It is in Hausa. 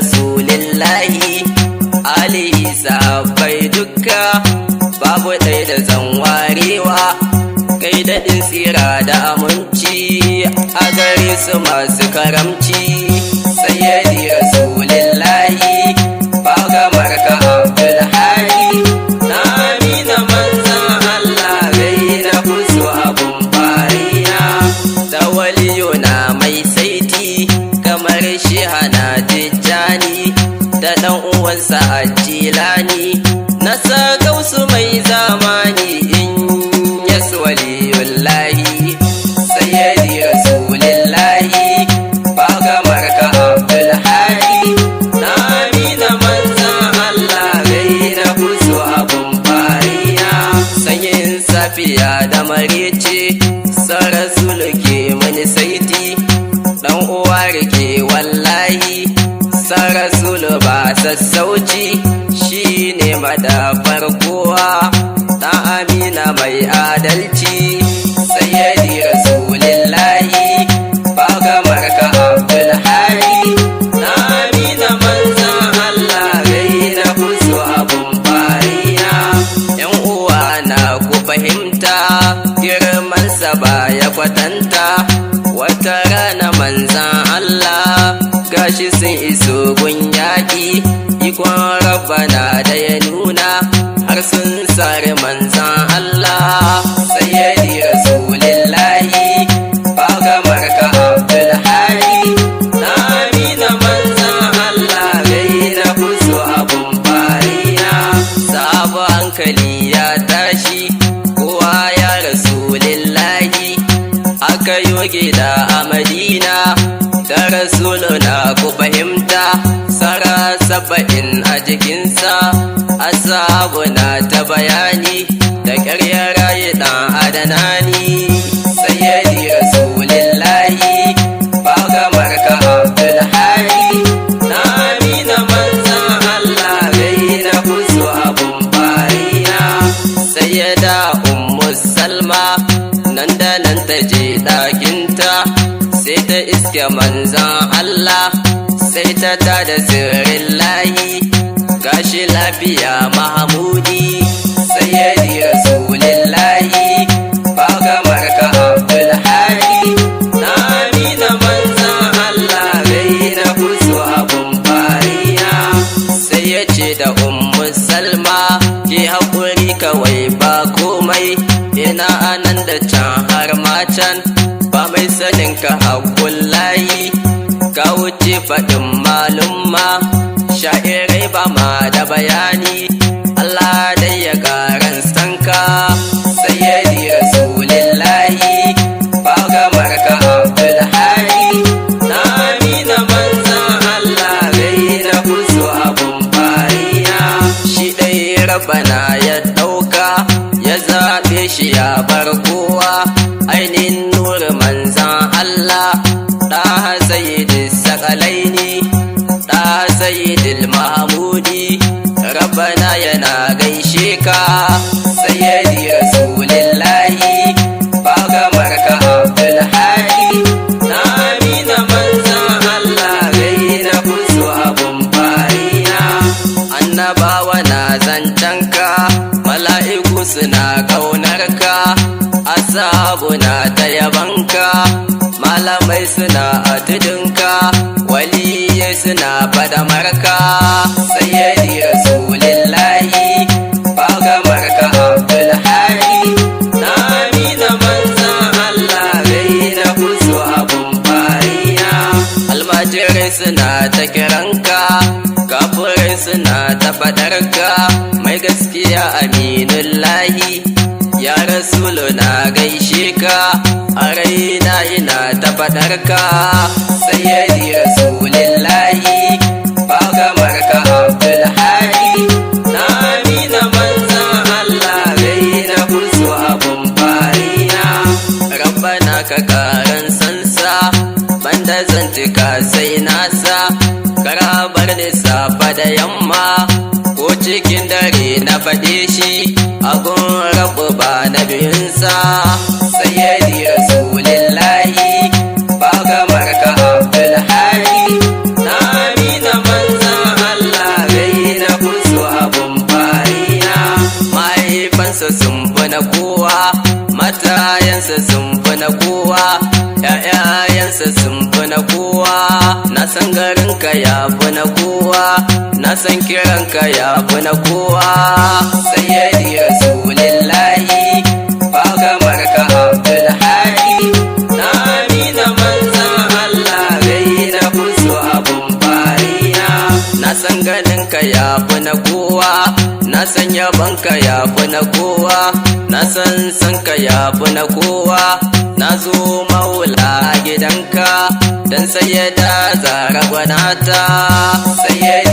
Rasulillahi alihi sahabbai dukka babu ɗai da zanwarewa kai daɗin tsira da aminci a gare su masu karamci sayyidi Rasulillahi ba kamar ka Abdulhadi na amina manzan Allah gai na kusu abun fariya da waliyuna mai saiti kamar Shehana Tijjani da ɗan uwansa Ajilani na Gausu mai zamani in yas waliyullahi sayyidi Rasulillahi ba kamar ka Abdulhadi na amina manzan Allah gai na kusu abun fariya sanyin safiya da marece sa Rasul ke mani saiti dan uwa rike wallahi sa Rasul ba sassauci shine madafar kowa ta amina mai adalci sayyidi Rasulillahi ba kamar ka Abdulhadi na amina manzan Allah gai na kusu abun fariya yan uwa na ku fahimta girmansa ba ya kwatanta wata rana manzan Allah gashi sun iso gun yaƙi ikon rabbana da ya nuna har sun sare manzan Allah sayyidi Rasulillahi ba kamar ka Abdulhadi na amina manzan Allah gai na kusu abun fariya sabu hankali ya tashi kowa ya Rasulillahi aka yoge da a Madina da Rasuluna ku fahimta sara 70 a jikinsa ashabu na ta bayani da ƙaryar raye ɗan adanani sayyidi Rasulillahi ba kamar ka Abdulhadi na amina manzan Allah gai na kusu abun fariya sayyida Ummu Salma nan da nan ta je ɗakinta sai ta iske manzan Allah sai ta tada sirrin lahi gashi lafiya Mahamudi sayyidi Rasulillahi ba kamar ka Abdulhadi na amina manzan Allah gai na kusu abun fariya sai ya ce da Ummu Salma ki haƙuri kawai ba komai ina anan da can har ma can ba mai sanin ka haƙullahi ka wuce faɗin malumma sha'irai ba ma da bayani Allah dai ya ƙaran sanka sayyidi Rasulillahi ba kamar ka Abdulhadi na amina manzan Allah gai na kusu abun fariya shi ɗai rabbana ya ɗauka ya zaɓe shi ya bar kowa ainihin nuri manzan Allah ɗa sayyidis sakalaini ɗa sayyidil Mahamudi rabbana yana gaishe ka sayyidi Rasulillahi ba kamar ka Abdulhadi na amina manzan Allah gai na kusu abun fariya annabawa na zancanka mala'iku suna ƙaunarka ashabu na ta yabanka malamai suna a tudunka wali suna fada marka sayyidi rasulillahi baga marka Abdul Hadi na amina manzan Allah gaina kusu abun fariya. Almajirai suna ta kiranka kafirai suna ta fadarka mai gaskiya aminullahi ya rasulu na gaishe ka a raina ina ta fadarka sayyidi rasulillahi baga marka Abdul Hadi na amina manzan Allah gaina kusu abun fariya. Rabbana ka karan sansa banda zantika sai nasa karabar da safa da yamma ko cikin dare na faɗe shi agun rabu ba na biyunsa sayyidi rasulillahi baga marka Abdul Hadi na amina manzan Allah gaina kusu abun fariya. Mahaifansa sun fi na kowa matayensa sun fi na kowa ‘ya'yayensa sun fi na kowa na san garinka ya fi na kowa na san kiranka ya fi na kowa sayyidi rasulillahi baga marka Abdul Hadi na amina manzan Allah gaina kusu abun fariya. Na san ganinka ya fi na kowa na san yabanka ya fi na kowa na san sanka ya fi na kowa na zo maula gidanka dan sayyada zara gwanata sayyidi